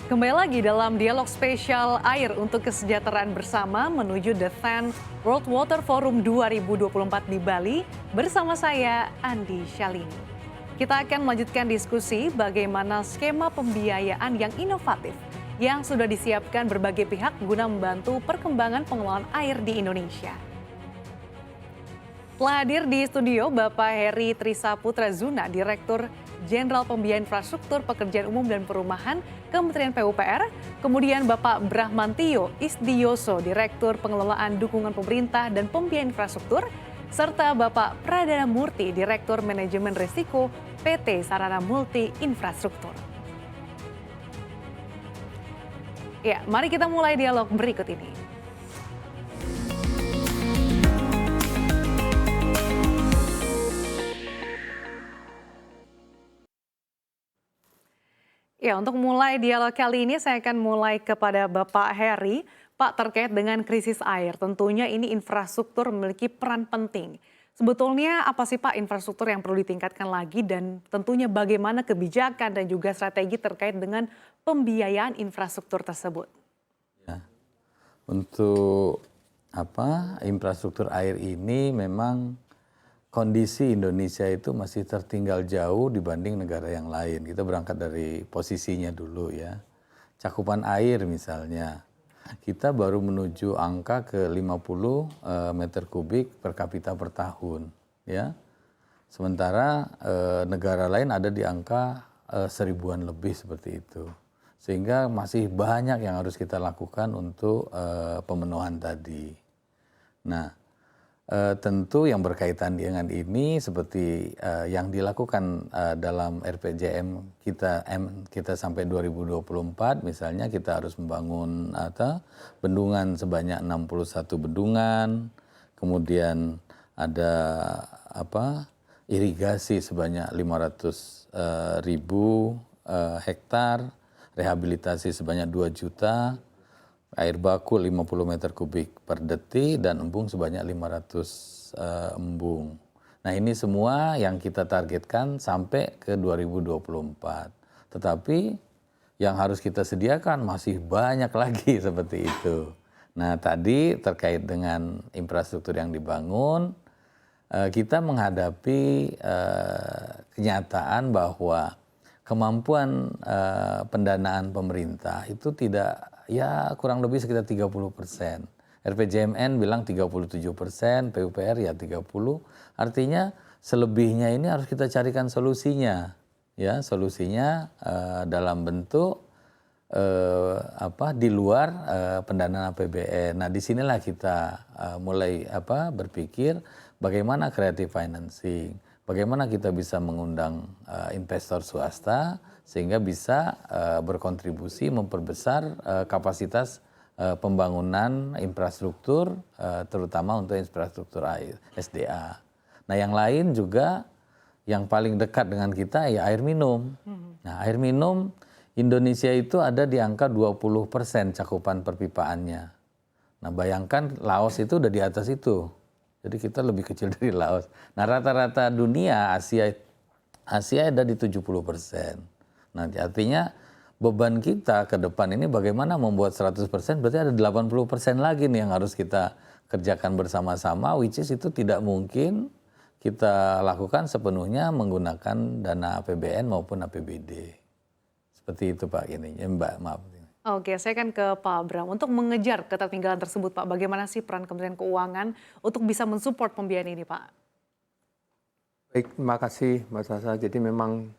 Kembali lagi dalam dialog spesial Air untuk Kesejahteraan Bersama menuju The 10 World Water Forum 2024 di Bali bersama saya Andi Shalini. Kita akan melanjutkan diskusi bagaimana skema pembiayaan yang inovatif yang sudah disiapkan berbagai pihak guna membantu perkembangan pengelolaan air di Indonesia. Telah hadir di studio Bapak Heri Trisaputra Zuna, Direktur Jenderal Pembiayaan Infrastruktur Pekerjaan Umum dan Perumahan Kementerian PUPR, kemudian Bapak Brahmantio Isdioso, Direktur Pengelolaan Dukungan Pemerintah dan Pembiayaan Infrastruktur, serta Bapak Pradana Murti, Direktur Manajemen Risiko PT Sarana Multi Infrastruktur. Ya, mari kita mulai dialog berikut ini. Ya, untuk mulai dialog kali ini saya akan mulai kepada Bapak Heri. Pak, terkait dengan krisis air, tentunya ini infrastruktur memiliki peran penting. Sebetulnya apa sih Pak infrastruktur yang perlu ditingkatkan lagi dan tentunya bagaimana kebijakan dan juga strategi terkait dengan pembiayaan infrastruktur tersebut? Ya, untuk infrastruktur air ini memang kondisi Indonesia itu masih tertinggal jauh dibanding negara yang lain. Kita berangkat dari posisinya dulu ya. Cakupan air misalnya, kita baru menuju angka ke 50 meter kubik per kapita per tahun. Ya. Sementara negara lain ada di angka seribuan lebih seperti itu. Sehingga masih banyak yang harus kita lakukan untuk pemenuhan tadi. Nah, tentu yang berkaitan dengan ini seperti yang dilakukan dalam RPJM kita sampai 2024 misalnya kita harus membangun bendungan sebanyak 61 bendungan, kemudian ada irigasi sebanyak 500.000 hektar, rehabilitasi sebanyak 2 juta, air baku 50 meter kubik per detik dan embung sebanyak 500 embung. Nah ini semua yang kita targetkan sampai ke 2024. Tetapi yang harus kita sediakan masih banyak lagi seperti itu. Nah tadi terkait dengan infrastruktur yang dibangun, kita menghadapi kenyataan bahwa kemampuan pendanaan pemerintah itu kurang lebih sekitar 30%. RPJMN bilang 37%, PUPR ya 30%. Artinya selebihnya ini harus kita carikan solusinya. Ya, solusinya dalam bentuk di luar pendanaan APBN. Nah, disinilah kita mulai berpikir bagaimana creative financing, bagaimana kita bisa mengundang investor swasta sehingga bisa berkontribusi memperbesar kapasitas pembangunan infrastruktur, terutama untuk infrastruktur air, SDA. Nah yang lain juga yang paling dekat dengan kita ya air minum. Nah air minum Indonesia itu ada di angka 20% cakupan perpipaannya. Nah bayangkan Laos itu udah di atas itu. Jadi kita lebih kecil dari Laos. Nah rata-rata dunia Asia ada di 70%. Nah artinya beban kita ke depan ini bagaimana membuat 100%, berarti ada 80% lagi nih yang harus kita kerjakan bersama-sama, which is itu tidak mungkin kita lakukan sepenuhnya menggunakan dana APBN maupun APBD. Seperti itu Pak ini, ya Mbak, maaf. Oke, saya kan ke Pak Bram. Untuk mengejar ketertinggalan tersebut Pak, bagaimana sih peran Kementerian Keuangan untuk bisa mensupport pembiayaan ini Pak? Baik, terima kasih Mbak Sasa. Jadi memang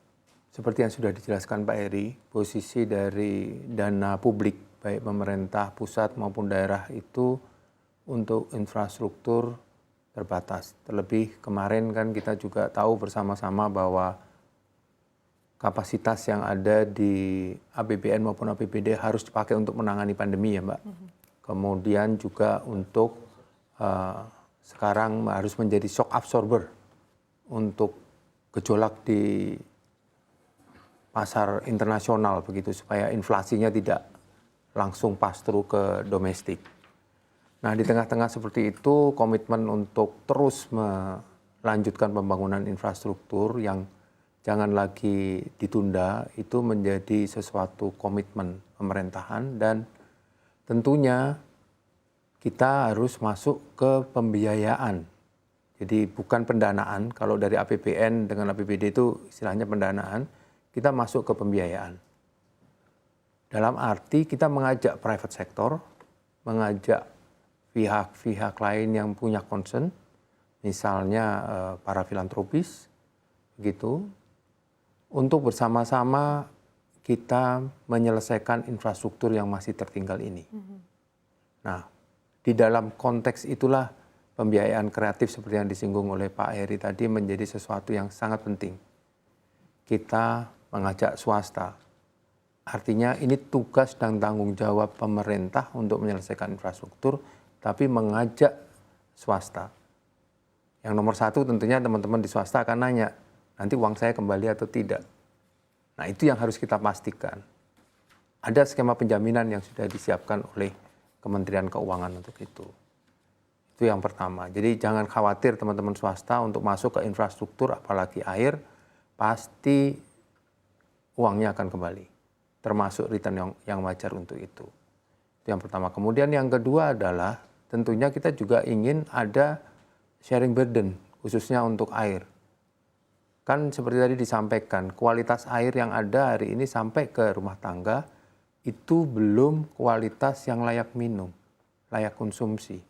seperti yang sudah dijelaskan Pak Heri, posisi dari dana publik, baik pemerintah pusat maupun daerah itu untuk infrastruktur terbatas. Terlebih kemarin kan kita juga tahu bersama-sama bahwa kapasitas yang ada di APBN maupun APBD harus dipakai untuk menangani pandemi ya Mbak. Kemudian juga untuk sekarang harus menjadi shock absorber untuk gejolak di pasar internasional begitu supaya inflasinya tidak langsung pass through ke domestik. Nah di tengah-tengah seperti itu komitmen untuk terus melanjutkan pembangunan infrastruktur yang jangan lagi ditunda, itu menjadi sesuatu komitmen pemerintahan dan tentunya kita harus masuk ke pembiayaan. Jadi bukan pendanaan, kalau dari APBN dengan APBD itu istilahnya pendanaan, kita masuk ke pembiayaan. Dalam arti kita mengajak private sector, mengajak pihak-pihak lain yang punya concern, misalnya para filantropis, begitu, untuk bersama-sama kita menyelesaikan infrastruktur yang masih tertinggal ini. Nah, di dalam konteks itulah pembiayaan kreatif seperti yang disinggung oleh Pak Heri tadi menjadi sesuatu yang sangat penting. Kita mengajak swasta. Artinya ini tugas dan tanggung jawab pemerintah untuk menyelesaikan infrastruktur, tapi mengajak swasta. Yang nomor satu tentunya teman-teman di swasta akan nanya, nanti uang saya kembali atau tidak. Nah itu yang harus kita pastikan. Ada skema penjaminan yang sudah disiapkan oleh Kementerian Keuangan untuk itu. Itu yang pertama. Jadi jangan khawatir teman-teman swasta untuk masuk ke infrastruktur, apalagi air, pasti uangnya akan kembali. Termasuk return yang wajar untuk itu. Itu yang pertama. Kemudian yang kedua adalah tentunya kita juga ingin ada sharing burden, khususnya untuk air. Kan seperti tadi disampaikan, kualitas air yang ada hari ini sampai ke rumah tangga, itu belum kualitas yang layak minum, layak konsumsi.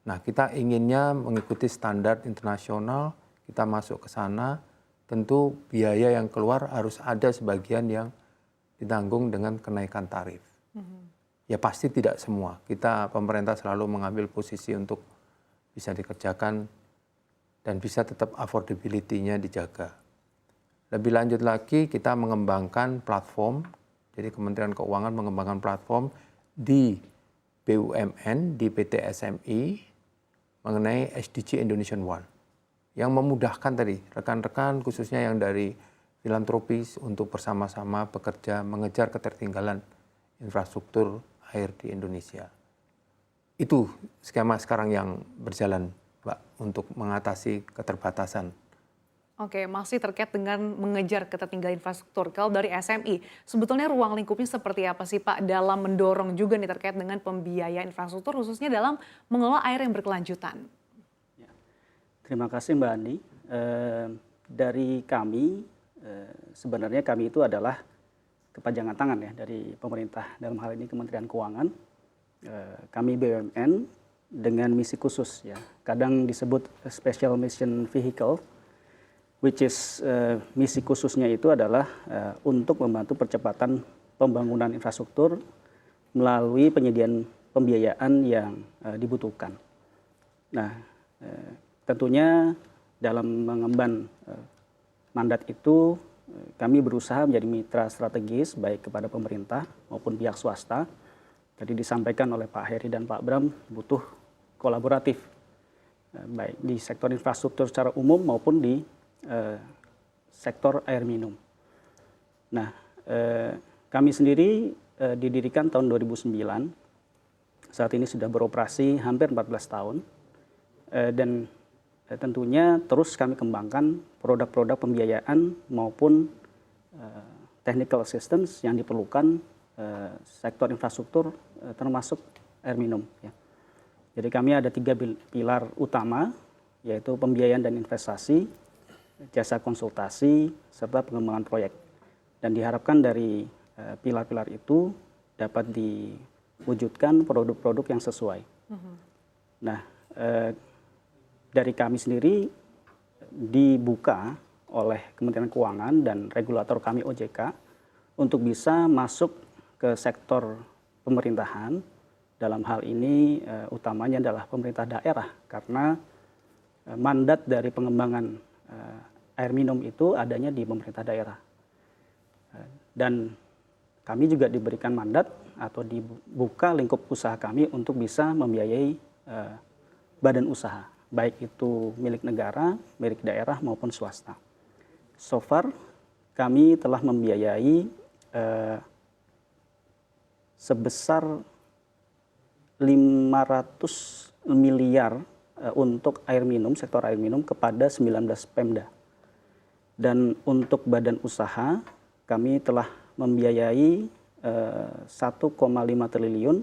Nah, kita inginnya mengikuti standar internasional, kita masuk ke sana, tentu biaya yang keluar harus ada sebagian yang ditanggung dengan kenaikan tarif. Ya pasti tidak semua. Kita pemerintah selalu mengambil posisi untuk bisa dikerjakan dan bisa tetap affordability-nya dijaga. Lebih lanjut lagi kita mengembangkan platform, jadi Kementerian Keuangan mengembangkan platform di BUMN, di PT SMI mengenai SDG Indonesian One yang memudahkan tadi rekan-rekan khususnya yang dari filantropis untuk bersama-sama bekerja mengejar ketertinggalan infrastruktur air di Indonesia. Itu skema sekarang yang berjalan, Mbak, untuk mengatasi keterbatasan. Oke, masih terkait dengan mengejar ketertinggalan infrastruktur. Kalau dari SMI, sebetulnya ruang lingkupnya seperti apa sih Pak dalam mendorong juga nih terkait dengan pembiayaan infrastruktur khususnya dalam mengelola air yang berkelanjutan? Ya. Terima kasih Mbak Andi. Dari kami, sebenarnya kami itu adalah kepanjangan tangan ya dari pemerintah, dalam hal ini Kementerian Keuangan. Kami BUMN dengan misi khusus ya, kadang disebut special mission vehicle, which is misi khususnya itu adalah untuk membantu percepatan pembangunan infrastruktur melalui penyediaan pembiayaan yang dibutuhkan. Nah, tentunya dalam mengemban mandat itu kami berusaha menjadi mitra strategis baik kepada pemerintah maupun pihak swasta. Tadi disampaikan oleh Pak Heri dan Pak Bram butuh kolaboratif baik di sektor infrastruktur secara umum maupun di sektor air minum. Nah, kami sendiri didirikan tahun 2009. Saat ini sudah beroperasi hampir 14 tahun dan tentunya terus kami kembangkan produk-produk pembiayaan maupun technical assistance yang diperlukan sektor infrastruktur termasuk air minum. Ya. Jadi kami ada 3 pilar utama yaitu pembiayaan dan investasi, jasa konsultasi, serta pengembangan proyek. Dan diharapkan dari pilar-pilar itu dapat diwujudkan produk-produk yang sesuai. Nah, dari kami sendiri dibuka oleh Kementerian Keuangan dan regulator kami OJK untuk bisa masuk ke sektor pemerintahan. Dalam hal ini utamanya adalah pemerintah daerah karena mandat dari pengembangan air minum itu adanya di pemerintah daerah. Dan kami juga diberikan mandat atau dibuka lingkup usaha kami untuk bisa membiayai badan usaha, baik itu milik negara, milik daerah maupun swasta. So far kami telah membiayai sebesar 500 miliar untuk air minum, sektor air minum kepada 19 Pemda. Dan untuk badan usaha kami telah membiayai 1,5 triliun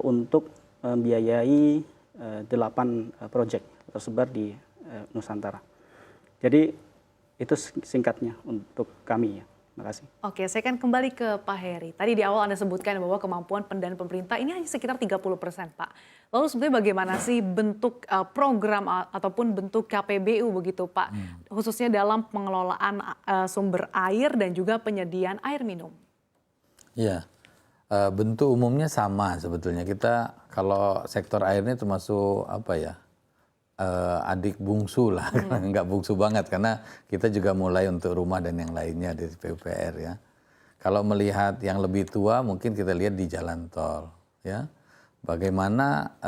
untuk membiayai 8 proyek tersebar di Nusantara. Jadi itu singkatnya untuk kami ya. Terima kasih. Oke, saya akan kembali ke Pak Heri. Tadi di awal Anda sebutkan bahwa kemampuan pendanaan pemerintah ini hanya sekitar 30%, Pak. Lalu sebenarnya bagaimana sih bentuk program ataupun bentuk KPBU begitu, Pak? Khususnya dalam pengelolaan sumber air dan juga penyediaan air minum. Iya, bentuk umumnya sama sebetulnya. Kita kalau sektor air ini termasuk apa ya, adik bungsu lah, nggak bungsu banget karena kita juga mulai untuk rumah dan yang lainnya di PUPR ya. Kalau melihat yang lebih tua mungkin kita lihat di jalan tol ya. Bagaimana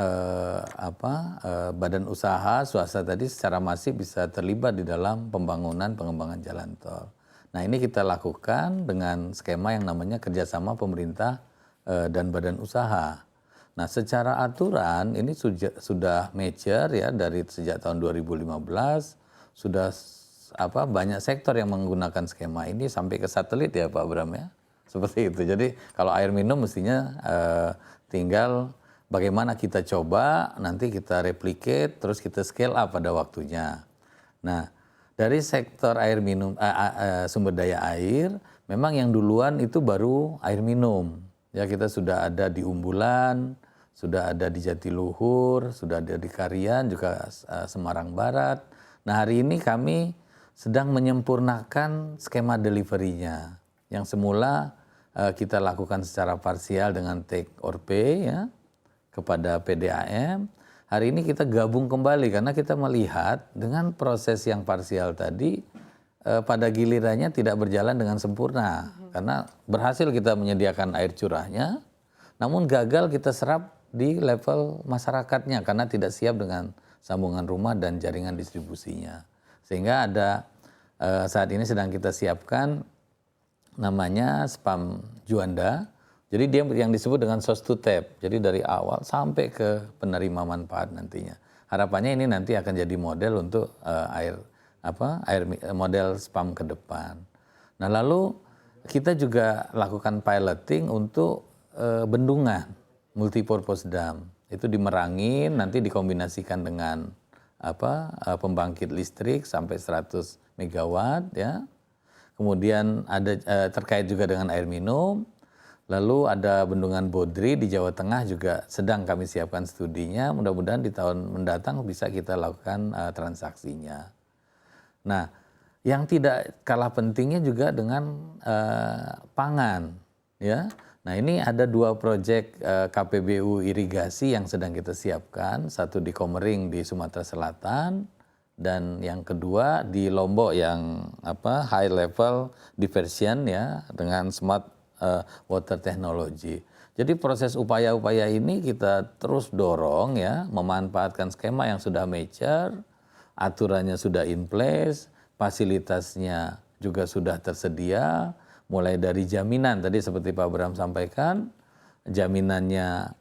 badan usaha swasta tadi secara masif bisa terlibat di dalam pengembangan jalan tol. Nah ini kita lakukan dengan skema yang namanya kerjasama pemerintah dan badan usaha. Nah secara aturan ini sudah mature ya dari sejak tahun 2015 sudah banyak sektor yang menggunakan skema ini sampai ke satelit ya Pak Bram ya. Seperti itu. Jadi kalau air minum mestinya tinggal bagaimana kita coba nanti kita replicate terus kita scale up pada waktunya. Nah dari sektor air minum sumber daya air memang yang duluan itu baru air minum. Ya kita sudah ada di Umbulan, sudah ada di Jatiluhur, sudah ada di Karian, juga Semarang Barat. Nah hari ini kami sedang menyempurnakan skema delivery-nya. Yang semula kita lakukan secara parsial dengan take or pay ya, kepada PDAM. Hari ini kita gabung kembali karena kita melihat dengan proses yang parsial tadi pada gilirannya tidak berjalan dengan sempurna. Karena berhasil kita menyediakan air curahnya, namun gagal kita serap di level masyarakatnya karena tidak siap dengan sambungan rumah dan jaringan distribusinya. Sehingga ada saat ini sedang kita siapkan namanya Spam Juanda. Jadi dia yang disebut dengan source to tap. Jadi dari awal sampai ke penerima manfaat nantinya. Harapannya ini nanti akan jadi model untuk air model spam ke depan. Nah lalu kita juga lakukan piloting untuk bendungan multipurpose dam. Itu dimerangin nanti dikombinasikan dengan pembangkit listrik sampai 100 megawatt ya. Kemudian ada terkait juga dengan air minum. Lalu ada bendungan Bodri di Jawa Tengah juga sedang kami siapkan studinya. Mudah-mudahan di tahun mendatang bisa kita lakukan transaksinya. Nah, yang tidak kalah pentingnya juga dengan pangan, ya. Nah, ini ada 2 proyek KPBU irigasi yang sedang kita siapkan. Satu di Komering di Sumatera Selatan dan yang kedua di Lombok yang high level diversion ya dengan smart water technology. Jadi proses upaya-upaya ini kita terus dorong ya, memanfaatkan skema yang sudah mature, aturannya sudah in place, fasilitasnya juga sudah tersedia, mulai dari jaminan tadi seperti Pak Bram sampaikan, jaminannya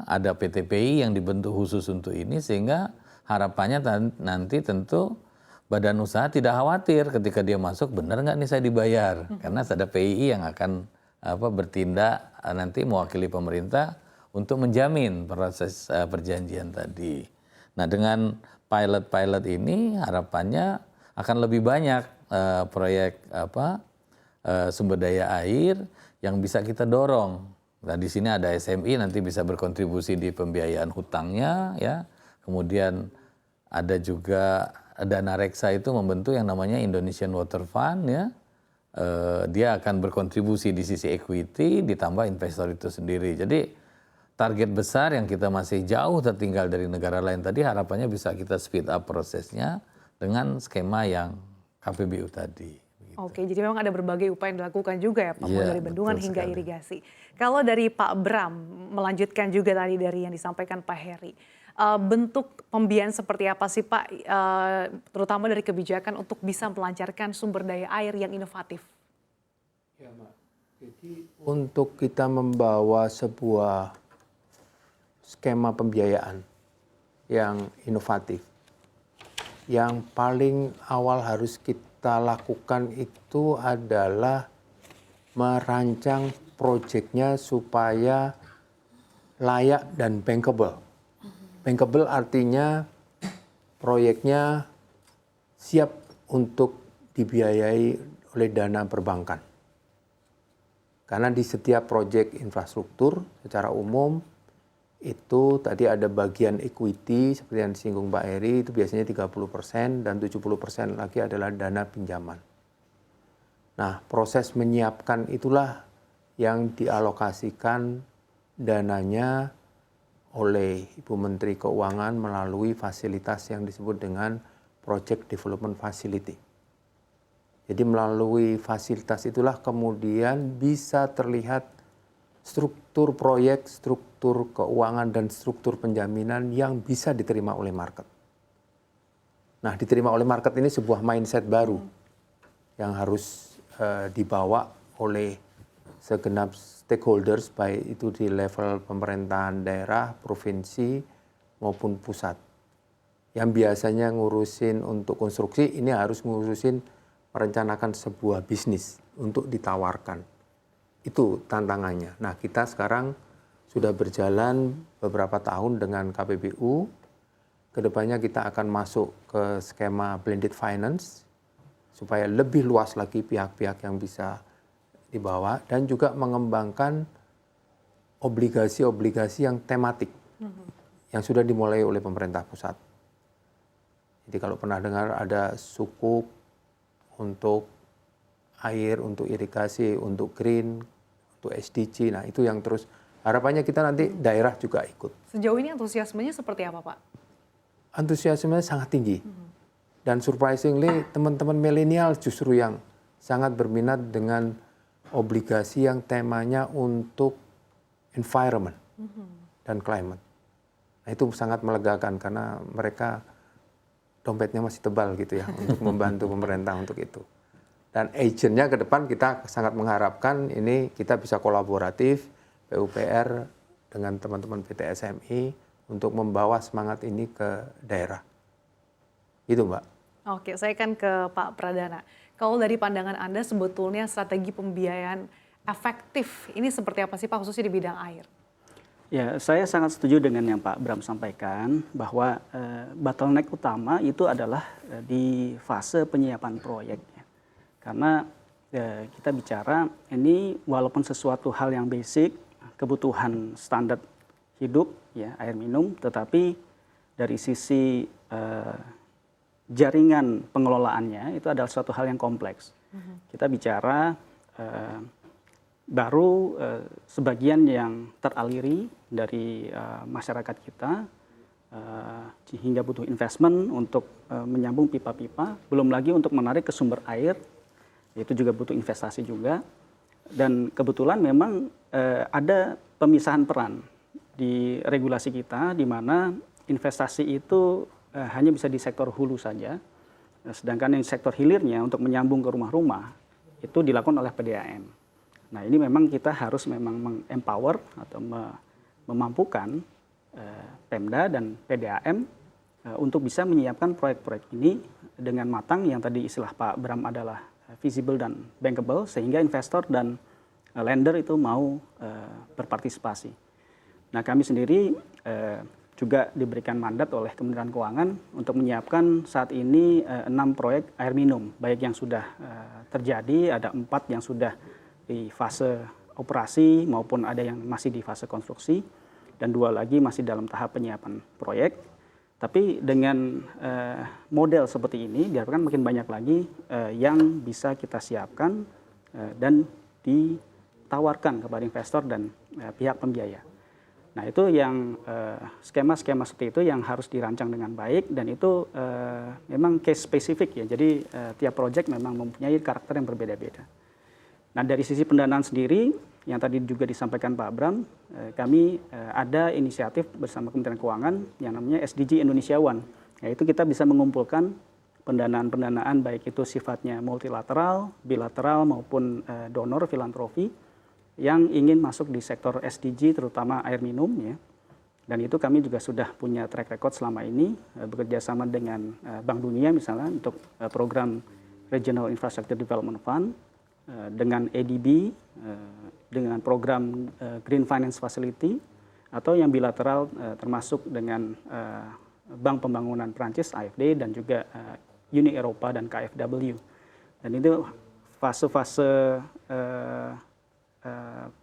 ada PTPI yang dibentuk khusus untuk ini sehingga harapannya nanti tentu badan usaha tidak khawatir ketika dia masuk benar nggak nih saya dibayar karena ada PII yang akan bertindak nanti mewakili pemerintah untuk menjamin proses perjanjian tadi. Nah dengan pilot ini harapannya akan lebih banyak proyek sumber daya air yang bisa kita dorong. Nah di sini ada SMI nanti bisa berkontribusi di pembiayaan hutangnya ya. Kemudian ada juga dana reksa itu membentuk yang namanya Indonesian Water Fund ya. Dia akan berkontribusi di sisi equity ditambah investor itu sendiri. Jadi target besar yang kita masih jauh tertinggal dari negara lain tadi harapannya bisa kita speed up prosesnya dengan skema yang KPBU tadi. Begitu. Oke, jadi memang ada berbagai upaya yang dilakukan juga ya Pak, mulai dari bendungan hingga sekali. irigasi. Kalau dari Pak Bram, melanjutkan juga tadi dari yang disampaikan Pak Heri. Bentuk pembiayaan seperti apa sih Pak, terutama dari kebijakan untuk bisa melancarkan sumber daya air yang inovatif? Ya, Mbak. Jadi untuk kita membawa sebuah skema pembiayaan yang inovatif, yang paling awal harus kita lakukan itu adalah merancang proyeknya supaya layak dan bankable. Bankable artinya proyeknya siap untuk dibiayai oleh dana perbankan. Karena di setiap proyek infrastruktur secara umum itu tadi ada bagian equity seperti yang disinggung Pak Heri, itu biasanya 30% dan 70% lagi adalah dana pinjaman. Nah, proses menyiapkan itulah yang dialokasikan dananya oleh Ibu Menteri Keuangan melalui fasilitas yang disebut dengan Project Development Facility. Jadi melalui fasilitas itulah kemudian bisa terlihat struktur proyek, struktur keuangan, dan struktur penjaminan yang bisa diterima oleh market. Nah, diterima oleh market ini sebuah mindset baru yang harus dibawa oleh segenap stakeholders, baik itu di level pemerintahan daerah, provinsi, maupun pusat. Yang biasanya ngurusin untuk konstruksi, ini harus ngurusin merencanakan sebuah bisnis untuk ditawarkan. Itu tantangannya. Nah, kita sekarang sudah berjalan beberapa tahun dengan KPBU. Kedepannya kita akan masuk ke skema blended finance supaya lebih luas lagi pihak-pihak yang bisa dibawa dan juga mengembangkan obligasi-obligasi yang tematik yang sudah dimulai oleh pemerintah pusat. Jadi kalau pernah dengar ada sukuk untuk air, untuk irigasi, untuk green, untuk SDG, nah itu yang terus harapannya kita nanti daerah juga ikut. Sejauh ini antusiasmenya seperti apa, Pak? Antusiasmenya sangat tinggi. Dan surprisingly teman-teman milenial justru yang sangat berminat dengan obligasi yang temanya untuk environment dan climate. Nah itu sangat melegakan karena mereka dompetnya masih tebal gitu ya untuk membantu pemerintah untuk itu. Dan agentnya ke depan kita sangat mengharapkan ini kita bisa kolaboratif PUPR dengan teman-teman PT SMI untuk membawa semangat ini ke daerah. Itu Mbak. Oke, saya kan ke Pak Pradana. Kalau dari pandangan Anda sebetulnya strategi pembiayaan efektif ini seperti apa sih Pak khususnya di bidang air? Ya, saya sangat setuju dengan yang Pak Bram sampaikan bahwa bottleneck utama itu adalah di fase penyiapan proyek. Karena kita bicara ini walaupun sesuatu hal yang basic, kebutuhan standar hidup, ya air minum, tetapi dari sisi jaringan pengelolaannya itu adalah suatu hal yang kompleks. Kita bicara baru sebagian yang teraliri dari masyarakat kita hingga butuh investment untuk menyambung pipa-pipa, belum lagi untuk menarik ke sumber air. Itu juga butuh investasi juga, dan kebetulan memang ada pemisahan peran di regulasi kita di mana investasi itu hanya bisa di sektor hulu saja, sedangkan yang sektor hilirnya untuk menyambung ke rumah-rumah itu dilakukan oleh PDAM. Nah ini memang kita harus memang meng-empower atau memampukan Pemda dan PDAM untuk bisa menyiapkan proyek-proyek ini dengan matang yang tadi istilah Pak Bram adalah visible dan bankable sehingga investor dan lender itu mau berpartisipasi. Nah kami sendiri juga diberikan mandat oleh Kementerian Keuangan untuk menyiapkan saat ini 6 proyek air minum, baik yang sudah terjadi, ada 4 yang sudah di fase operasi maupun ada yang masih di fase konstruksi, dan 2 lagi masih dalam tahap penyiapan proyek. Tapi dengan model seperti ini diharapkan makin banyak lagi yang bisa kita siapkan dan ditawarkan kepada investor dan pihak pembiaya. Nah itu yang skema-skema seperti itu yang harus dirancang dengan baik, dan itu memang case spesifik ya. Jadi tiap proyek memang mempunyai karakter yang berbeda-beda. Nah dari sisi pendanaan sendiri yang tadi juga disampaikan Pak Bram, kami ada inisiatif bersama Kementerian Keuangan yang namanya SDG Indonesia One. Yaitu kita bisa mengumpulkan pendanaan-pendanaan baik itu sifatnya multilateral, bilateral maupun donor filantropi yang ingin masuk di sektor SDG terutama air minum ya. Dan itu kami juga sudah punya track record selama ini bekerja sama dengan Bank Dunia misalnya untuk program Regional Infrastructure Development Fund, dengan ADB, dengan program Green Finance Facility, atau yang bilateral termasuk dengan Bank Pembangunan Prancis AFD dan juga Uni Eropa dan KfW. Dan itu fase-fase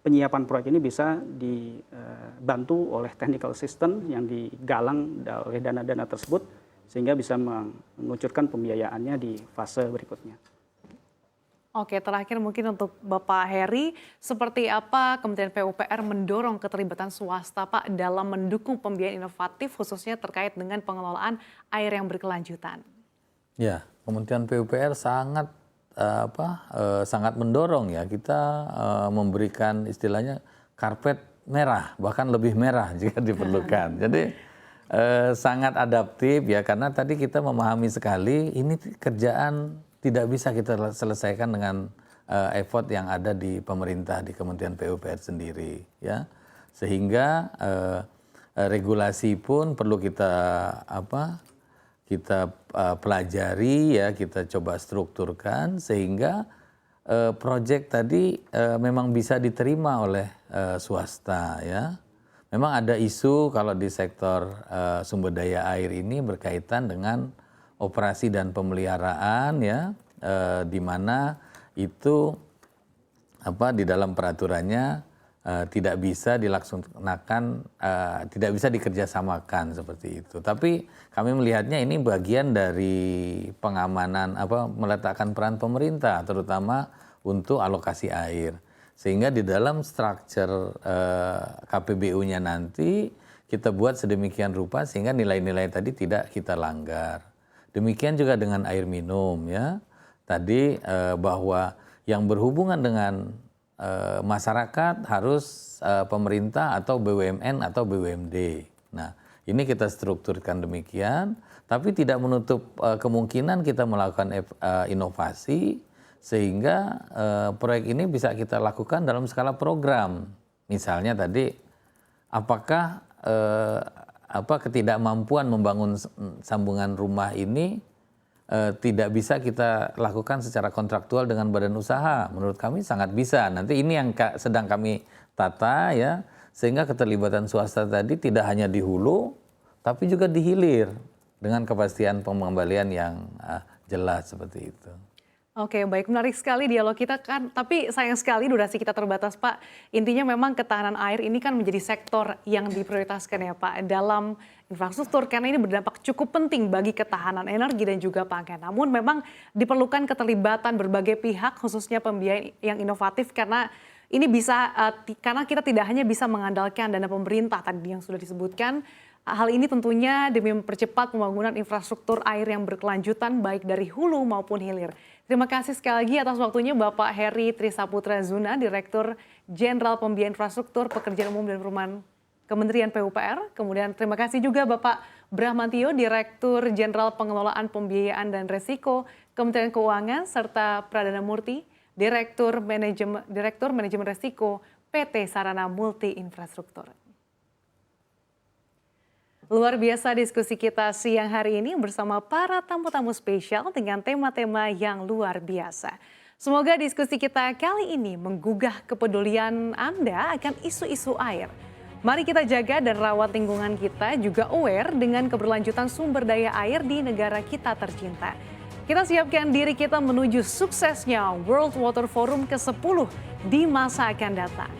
penyiapan proyek ini bisa dibantu oleh technical assistance yang digalang oleh dana-dana tersebut sehingga bisa mengucurkan pembiayaannya di fase berikutnya. Oke, terakhir mungkin untuk Bapak Heri, seperti apa Kementerian PUPR mendorong keterlibatan swasta Pak dalam mendukung pembiayaan inovatif khususnya terkait dengan pengelolaan air yang berkelanjutan? Ya, Kementerian PUPR sangat sangat mendorong ya kita memberikan istilahnya karpet merah, bahkan lebih merah jika diperlukan. Jadi sangat adaptif ya, karena tadi kita memahami sekali ini kerjaan tidak bisa kita selesaikan dengan effort yang ada di pemerintah, di Kementerian PUPR sendiri ya. Sehingga regulasi pun perlu kita pelajari ya, kita coba strukturkan sehingga proyek tadi memang bisa diterima oleh swasta ya. Memang ada isu kalau di sektor sumber daya air ini berkaitan dengan operasi dan pemeliharaan ya, di mana itu di dalam peraturannya tidak bisa dilaksanakan, tidak bisa dikerjasamakan seperti itu. Tapi kami melihatnya ini bagian dari pengamanan, meletakkan peran pemerintah, terutama untuk alokasi air. Sehingga di dalam struktur KPBU-nya nanti kita buat sedemikian rupa sehingga nilai-nilai tadi tidak kita langgar. Demikian juga dengan air minum ya. Tadi bahwa yang berhubungan dengan masyarakat harus pemerintah atau BUMN atau BUMD. Nah, ini kita strukturkan demikian, tapi tidak menutup kemungkinan kita melakukan inovasi sehingga proyek ini bisa kita lakukan dalam skala program. Misalnya tadi, apakah ketidakmampuan membangun sambungan rumah ini tidak bisa kita lakukan secara kontraktual dengan badan usaha? Menurut kami sangat bisa. Nanti ini yang sedang kami tata ya, sehingga keterlibatan swasta tadi tidak hanya di hulu, tapi juga di hilir dengan kepastian pengembalian yang jelas seperti itu. Oke, baik, menarik sekali dialog kita kan, tapi sayang sekali durasi kita terbatas Pak. Intinya memang ketahanan air ini kan menjadi sektor yang diprioritaskan ya Pak dalam infrastruktur karena ini berdampak cukup penting bagi ketahanan energi dan juga pangan. Namun memang diperlukan keterlibatan berbagai pihak khususnya pembiayaan yang inovatif karena ini bisa karena kita tidak hanya bisa mengandalkan dana pemerintah tadi yang sudah disebutkan. Hal ini tentunya demi mempercepat pembangunan infrastruktur air yang berkelanjutan baik dari hulu maupun hilir. Terima kasih sekali lagi atas waktunya Bapak Heri Trisaputra Zuna, Direktur Jenderal Pembiayaan Infrastruktur, Pekerjaan Umum dan Perumahan Kementerian PUPR. Kemudian terima kasih juga Bapak Brahmantio, Direktur Jenderal Pengelolaan Pembiayaan dan Resiko Kementerian Keuangan, serta Pradana Murti, Direktur Manajemen Resiko PT Sarana Multi Infrastruktur. Luar biasa diskusi kita siang hari ini bersama para tamu-tamu spesial dengan tema-tema yang luar biasa. Semoga diskusi kita kali ini menggugah kepedulian Anda akan isu-isu air. Mari kita jaga dan rawat lingkungan kita, juga aware dengan keberlanjutan sumber daya air di negara kita tercinta. Kita siapkan diri kita menuju suksesnya World Water Forum ke-10 di masa akan datang.